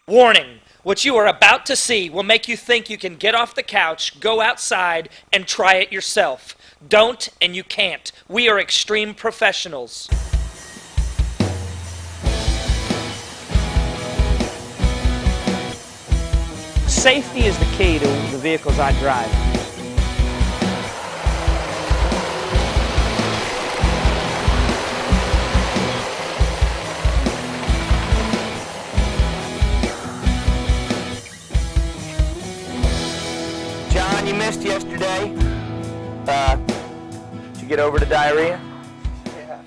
Warning! What you are about to see will make you think you can get off the couch, go outside, and try it yourself. Don't, and you can't. We are extreme professionals. Safety is the key to the vehicles I drive. John, you missed yesterday. Did you get over the diarrhea? Yeah.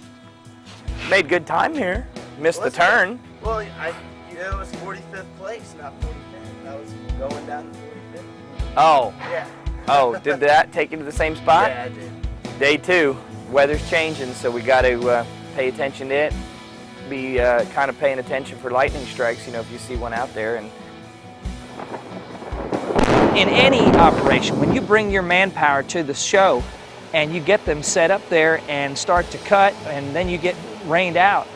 Made good time here. Missed the turn. Well, it was 45th place, not 45th. I was going down to 45th. Oh. Yeah. Oh, did that take you to the same spot? Yeah, I did. Day 2. Weather's changing, so we got to pay attention to it. Be kind of paying attention for lightning strikes, you know, if you see one out there. And in any operation, when you bring your manpower to the show and you get them set up there and start to cut and then you get rained out,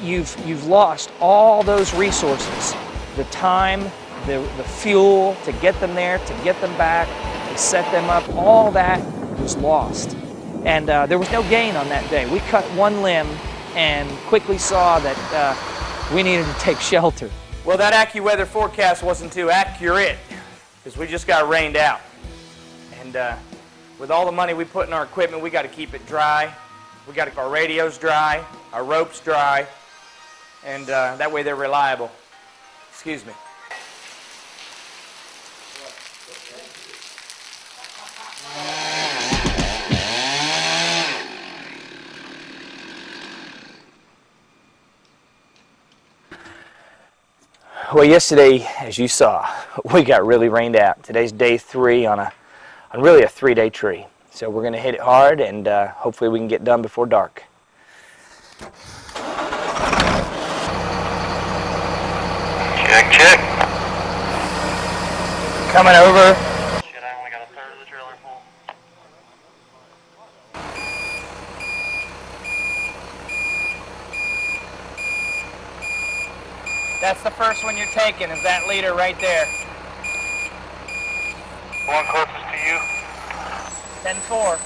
you've lost all those resources, the time, the fuel to get them there, to get them back, to set them up, all that was lost. And there was no gain on that day. We cut one limb and quickly saw that we needed to take shelter. well, that AccuWeather forecast wasn't too accurate because we just got rained out. And with all the money we put in our equipment, we got to keep it dry. We got to keep our radios dry, our ropes dry, and that way they're reliable. Excuse me. Well, yesterday, as you saw, we got really rained out. Today's day 3 on really a 3-day tree. So we're going to hit it hard, and hopefully we can get done before dark. Check, check. Coming over. Shit, I only got a third of the trailer full. That's the first one you're taking, is that leader right there. One closest to you. 10-4.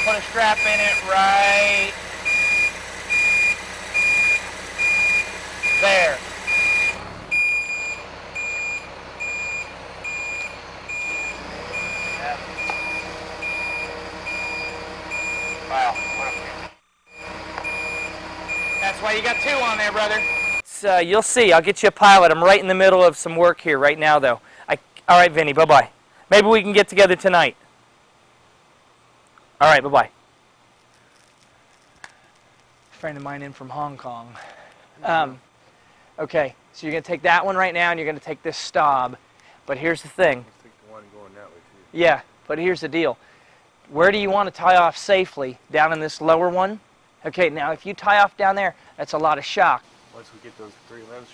Put a strap in it right there. Wow. That's why you got 2 on there, brother. You'll see. I'll get you a pilot. I'm right in the middle of some work here right now, though. All right, Vinny. Bye-bye. Maybe we can get together tonight. All right. Bye-bye. Friend of mine in from Hong Kong. Okay, so you're going to take that one right now, and you're going to take this stop. But here's the thing. I think the one going that way too. Yeah, but here's the deal. Where do you want to tie off safely? Down in this lower one? Okay, now if you tie off down there, that's a lot of shock. Once we get those 3 limbs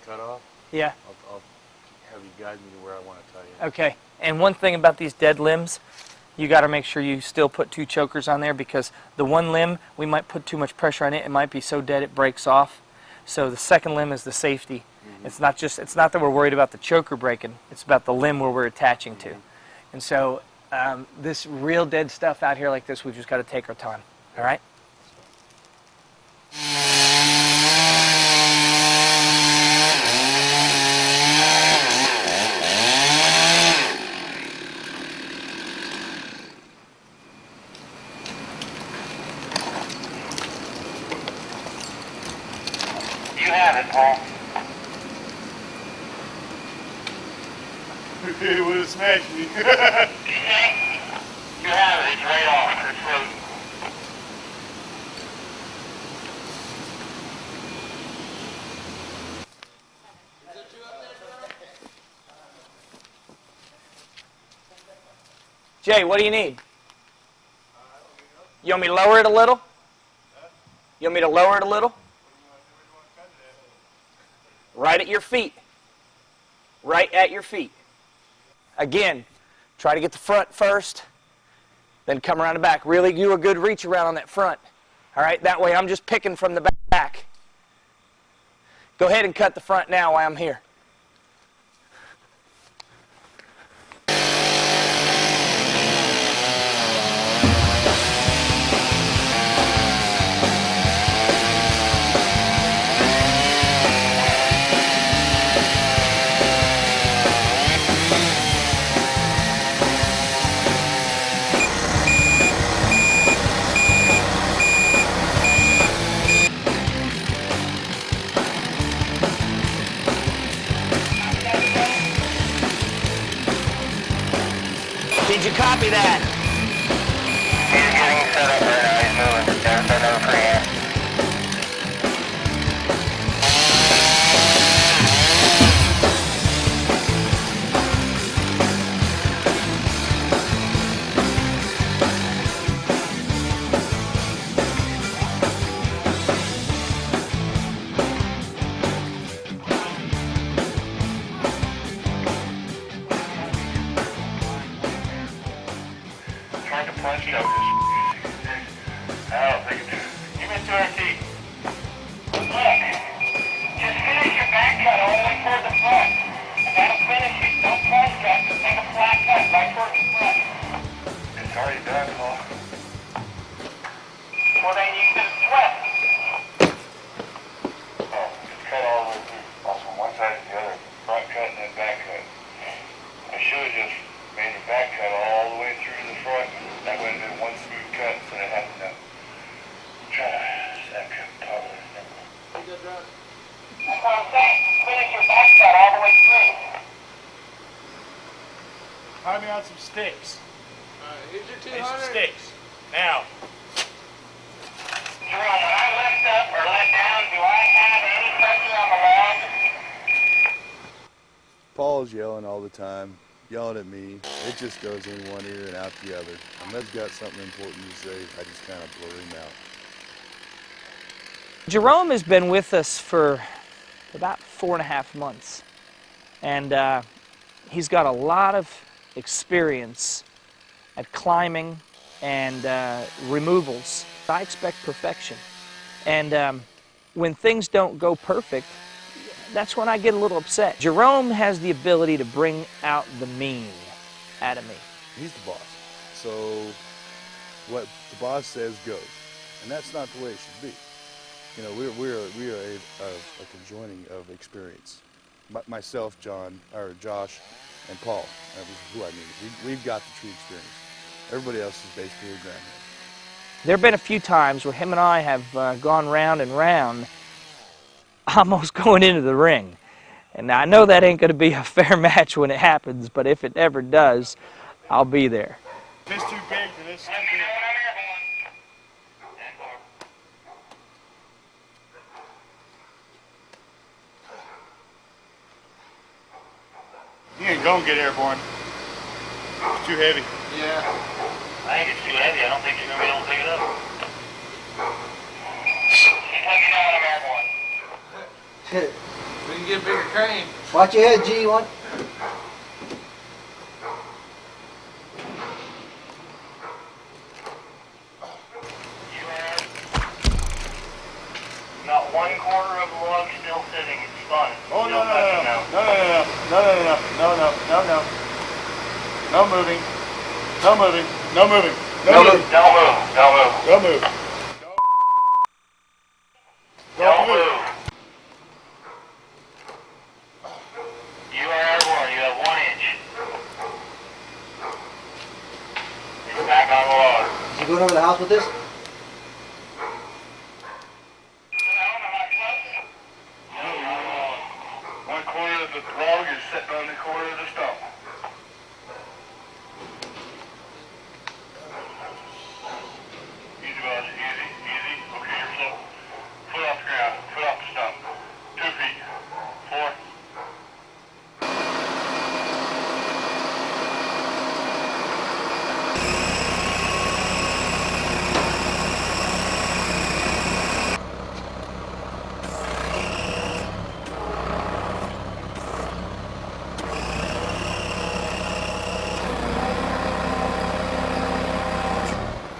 cut off, Yeah. I'll have you guide me to where I want to tie you. Okay, and one thing about these dead limbs, you got to make sure you still put 2 chokers on there, because the one limb, we might put too much pressure on it. It might be so dead it breaks off. So the second limb is the safety. It's not that we're worried about the choker breaking. It's about the limb where we're attaching to. And so this real dead stuff out here like this, we've just got to take our time. All right? You have it, Paul. It would have smashed me. You have it. It's right off. It's floating. Jay, what do you need? You want me to lower it a little? You want me to lower it a little? Right at your feet. Right at your feet. Again, try to get the front first, then come around the back. Really do a good reach around on that front. All right, that way I'm just picking from the back. Go ahead and cut the front now while I'm here. Did you copy that? He's getting set up right now. He's moving. There's another freehand. Trying to punch out this. I don't think it. Give me 200 feet. Look, just finish your back cut all the way toward the front. And that'll finish it. Don't punch cut. Just take a flat cut right toward the front. It's already done, Paul. Well, then you could sweat. Oh, it's cut all the way through. Also, one side to the other. Front cut and then back cut. I should have just made the back cut all the way through to the front. That would have been one smooth cut instead of having to try to stack up top of it. That's what I'm saying. Finish your back cut all the way through. Tie me on some sticks. Here's your Here's some 200. sticks. Now. Jerome, when I lift up or let down, do I have any pressure on the log? Paul's yelling all the time, yelling at me. It just goes in one ear and out the other. And Med's got something important to say. I just kind of blur him out. Jerome has been with us for about 4.5 months, and he's got a lot of experience at climbing and removals. I expect perfection, and when things don't go perfect, that's when I get a little upset. Jerome has the ability to bring out the mean out of me. He's the boss. So what the boss says goes. And that's not the way it should be. You know, we are a conjoining of experience. Myself, Josh, and Paul. That was who I needed. We've got the true experience. Everybody else is basically a groundhead. There have been a few times where him and I have gone round and round, almost going into the ring. And I know that ain't going to be a fair match when it happens, but if it ever does, I'll be there. This too big for this. Let me know when I'm airborne. You ain't gonna get airborne. It's too heavy. Yeah. I think it's too heavy. I don't think you're going to be able to pick it up. Just let me know when I'm airborne. We can get a bigger crane. Watch your head, G. One. You are not 1/4 of the log still sitting. It's fun. Oh, Still touching now. No. No moving. No moving. No moving. Don't move. Don't move. Don't move. Don't move. You are airborne. You have 1 inch. It's back on the log. Is he going over the house with this? No, not at all. 1/4 of the log is sitting on the corner of the stump. Easy, boss. Easy. Okay, you're slow. Foot off the ground. Foot off the stump. 2 feet. 4.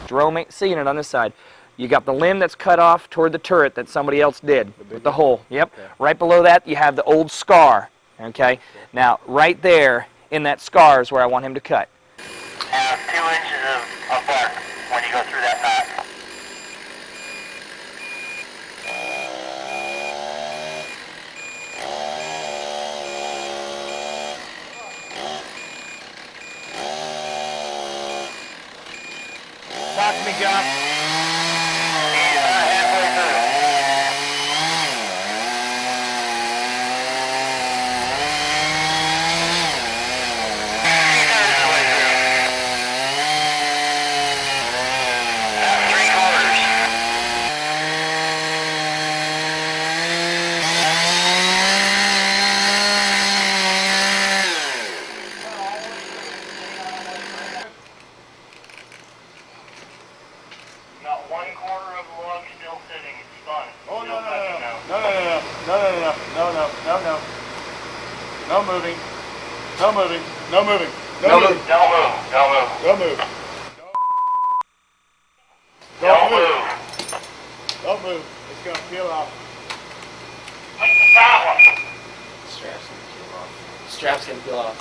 Jerome ain't seeing it on this side. You got the limb that's cut off toward the turret that somebody else did with the hole. Yep. Okay. Right below that, you have the old scar. Okay. Now, right there in that scar is where I want him to cut. 2 inches of bark when you go through that knot. Talk to me, John. He's halfway through. Got 1/4 of the log still sitting. It's spun. Oh, Still no. touching now. No moving. No moving. No moving. Don't move. Don't move. Don't move. Don't move. Don't move. Don't move. It's going to peel off. What's the problem? Strap's gonna peel off. Strap's gonna peel off.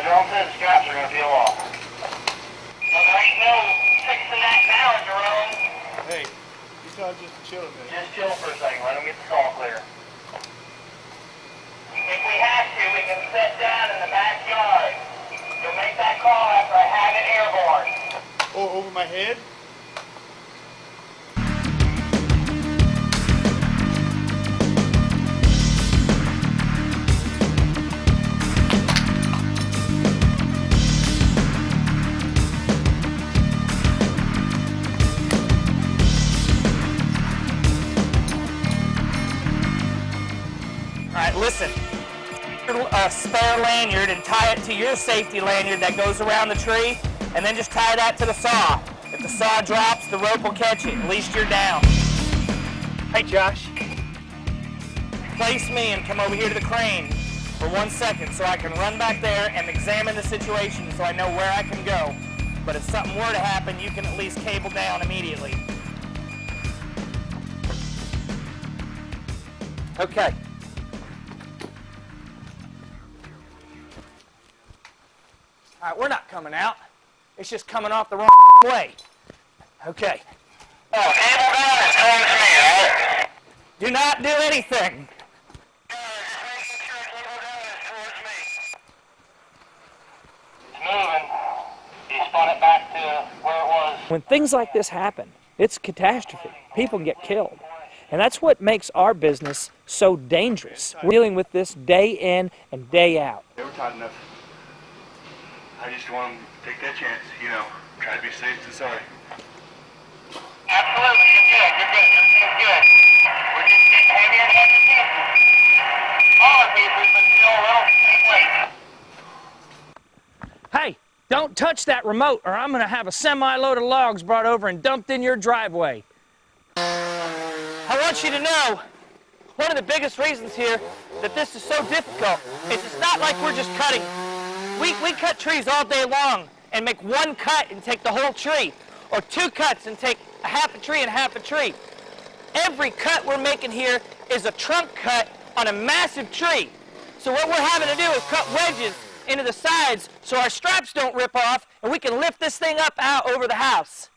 Jerome said the straps are going to peel off. Well, there ain't no fixing that now, Jerome. Hey, you tell him just to chill a minute. Just chill for a second. Let him get the salt clear. If we have to, we can sit down in the backyard. You'll make that call after I have it airborne. Oh, over my head? All right, listen. A spare lanyard and tie it to your safety lanyard that goes around the tree, and then just tie that to the saw. If the saw drops, the rope will catch it. At least you're down. Hey, Josh. Place me and come over here to the crane for 1 second so I can run back there and examine the situation so I know where I can go. But if something were to happen, you can at least cable down immediately. Okay. All right, we're not coming out. It's just coming off the wrong way. Okay. Oh, cable down is towards me, right? Do not do anything. Just making sure cable down is towards me. It's moving. He spun it back to where it was. When things like this happen, it's catastrophe. People get killed. And that's what makes our business so dangerous. We're dealing with this day in and day out. They were tight enough. I just want them to take that chance, you know, try to be safe and sorry. Absolutely, you're good, you're good, everything's good. We're just getting heavier and heavier pieces. Smaller pieces, but still a little same weight. Hey, don't touch that remote or I'm going to have a semi-load of logs brought over and dumped in your driveway. I want you to know, one of the biggest reasons here that this is so difficult is it's not like we're just cutting. We cut trees all day long and make one cut and take the whole tree, or 2 cuts and take a half a tree and half a tree. Every cut we're making here is a trunk cut on a massive tree. So what we're having to do is cut wedges into the sides so our straps don't rip off and we can lift this thing up out over the house.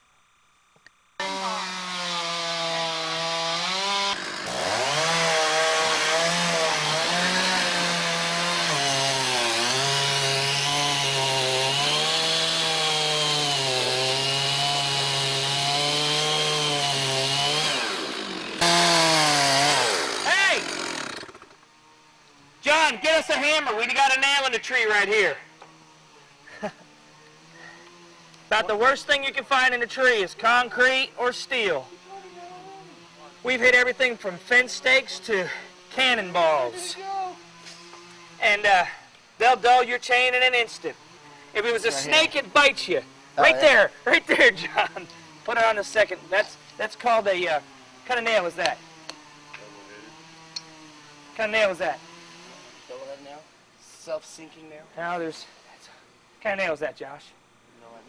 John, get us a hammer. We got a nail in the tree right here. About the worst thing you can find in a tree is concrete or steel. We've hit everything from fence stakes to cannonballs. And they'll dull your chain in an instant. If it was a snake, it bites you. Right there, John. Put it on a second. That's called a, what kind of nail is that? What kind of nail is that? Double-head nail? Self-sinking nail? Now there's, what kind of nail is that, Josh? No idea.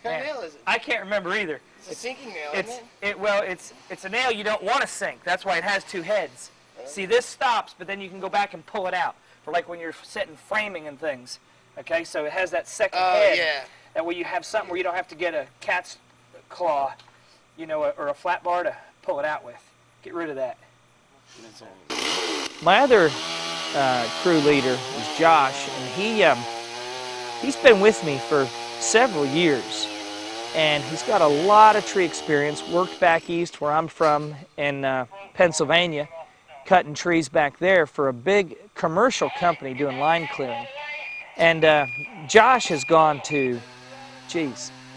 What kind Man, of nail is it? I can't remember either. It's a sinking nail, It's isn't it? it's a nail you don't want to sink. That's why it has two heads. See, this stops, but then you can go back and pull it out for like when you're setting framing and things. Okay, so it has that second head. Yeah. That way you have something where you don't have to get a cat's claw, you know, or a flat bar to pull it out with. Get rid of that. My other crew leader is Josh, and he's been with me for several years, and he's got a lot of tree experience. Worked back east where I'm from in Pennsylvania, cutting trees back there for a big commercial company doing line clearing. And Josh has gone to,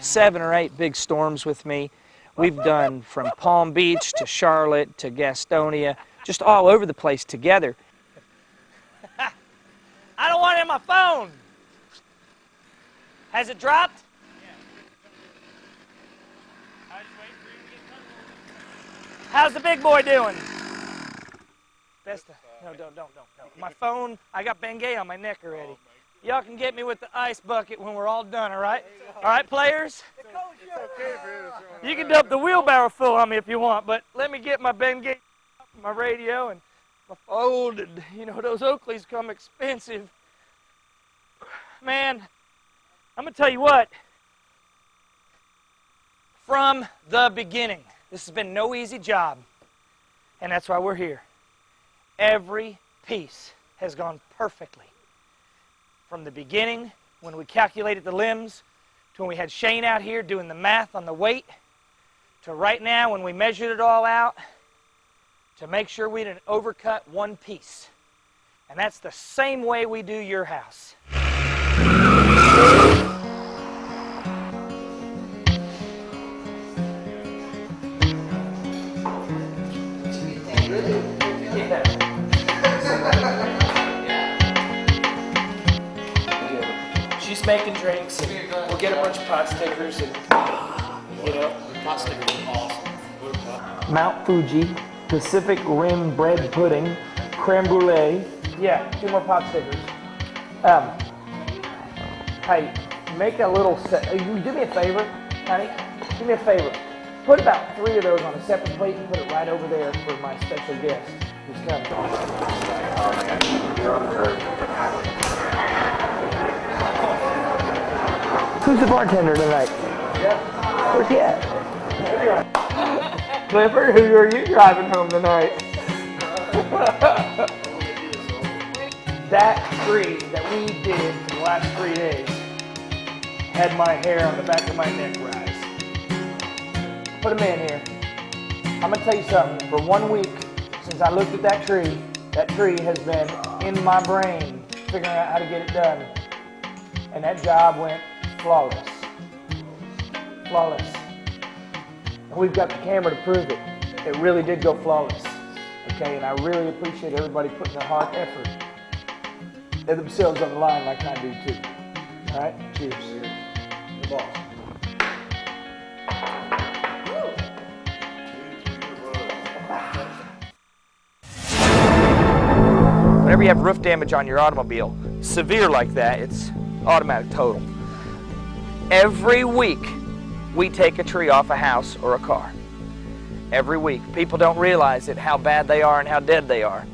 7 or 8 big storms with me. We've done from Palm Beach to Charlotte to Gastonia, just all over the place together. I don't want it in my phone. Has it dropped? How's the big boy doing? Best of, no, don't. My phone, I got Bengay on my neck already. Y'all can get me with the ice bucket when we're all done, all right? All right, players? You can dump the wheelbarrow full on me if you want, but let me get my Bengay, my radio, and my folded. You know, those Oakleys come expensive. Man, I'm going to tell you what. From the beginning, this has been no easy job, and that's why we're here. Every piece has gone perfectly. From the beginning, when we calculated the limbs, to when we had Shane out here doing the math on the weight, to right now when we measured it all out, to make sure we didn't overcut one piece. And that's the same way we do your house. She's making drinks, and we'll get a bunch of pot stickers, and you know, pot stickers are awesome. Mount Fuji, Pacific Rim bread pudding, creme brulee. Yeah, 2 more pot stickers. Hey, make a little set. You do me a favor, honey. Do me a favor. Put about 3 of those on a separate plate and put it right over there for my special guest who's coming. Who's the bartender tonight? Where's he at? Clifford, who are you driving home tonight? That tree that we did for the last 3 days had my hair on the back of my neck rise. Put them in here. I'm going to tell you something. For 1 week, since I looked at that tree has been in my brain figuring out how to get it done. And that job went flawless. Flawless. And we've got the camera to prove it. It really did go flawless. Okay, and I really appreciate everybody putting their hard effort and themselves on the line like I do too. All right, cheers. The boss. Whenever you have roof damage on your automobile, severe like that, it's automatic total. Every week, we take a tree off a house or a car. Every week. People don't realize it, how bad they are and how dead they are.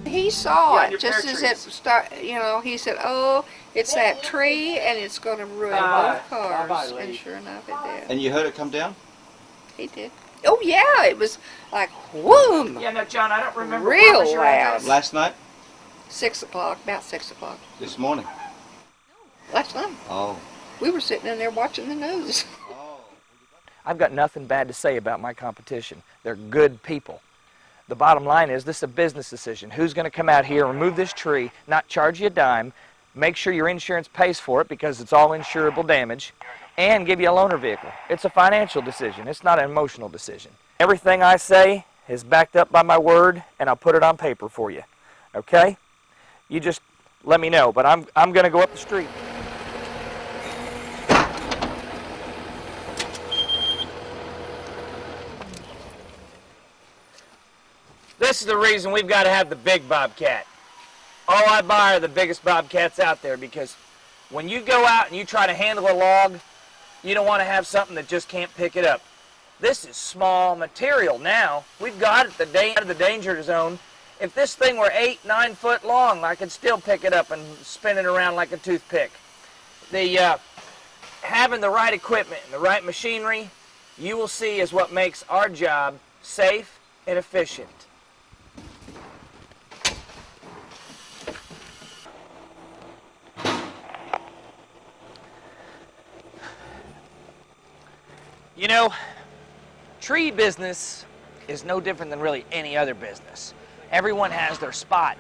He saw Yeah, it your just pear as trees. it started, you know, he said, oh, it's that tree and it's going to ruin both cars. And sure enough, it did. And you heard it come down? He did. Oh, yeah, it was like, whoom, Yeah, no, John, I don't remember. Real what was your address? loud. Last night? 6 o'clock, about 6 o'clock. This morning? Last night. Oh. We were sitting in there watching the news. I've got nothing bad to say about my competition. They're good people. The bottom line is this is a business decision. Who's going to come out here, remove this tree, not charge you a dime, make sure your insurance pays for it because it's all insurable damage, and give you a loaner vehicle. It's a financial decision. It's not an emotional decision. Everything I say is backed up by my word, and I'll put it on paper for you. Okay? You just let me know, but I'm going to go up the street. This is the reason we've got to have the big bobcat. All I buy are the biggest bobcats out there because when you go out and you try to handle a log, You don't want to have something that just can't pick it up. This is small material now. We've got it out of the danger zone. If this thing were 8, 9 foot long, I could still pick it up and spin it around like a toothpick. Having the right equipment and the right machinery, you will see, is what makes our job safe and efficient. You know, tree business is no different than really any other business. Everyone has their spot.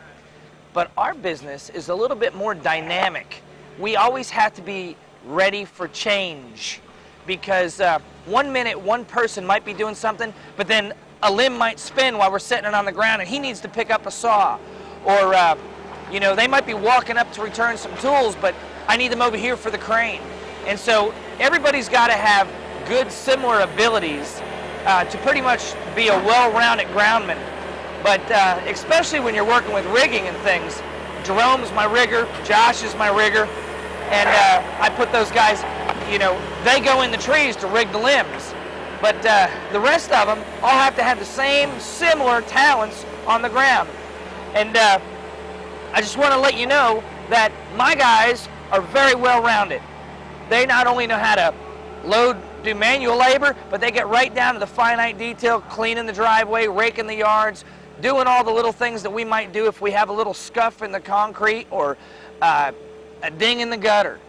But our business is a little bit more dynamic. We always have to be ready for change, because 1 minute one person might be doing something, but then a limb might spin while we're sitting it on the ground and he needs to pick up a saw. Or, you know, they might be walking up to return some tools, but I need them over here for the crane. And so everybody's got to have good similar abilities to pretty much be a well-rounded groundman. But especially when you're working with rigging and things, Jerome's my rigger, Josh is my rigger, and I put those guys, you know, they go in the trees to rig the limbs. But the rest of them all have to have the same similar talents on the ground. And I just want to let you know that my guys are very well-rounded. They not only know how to do manual labor, but they get right down to the finite detail, cleaning the driveway, raking the yards, doing all the little things that we might do if we have a little scuff in the concrete or a ding in the gutter.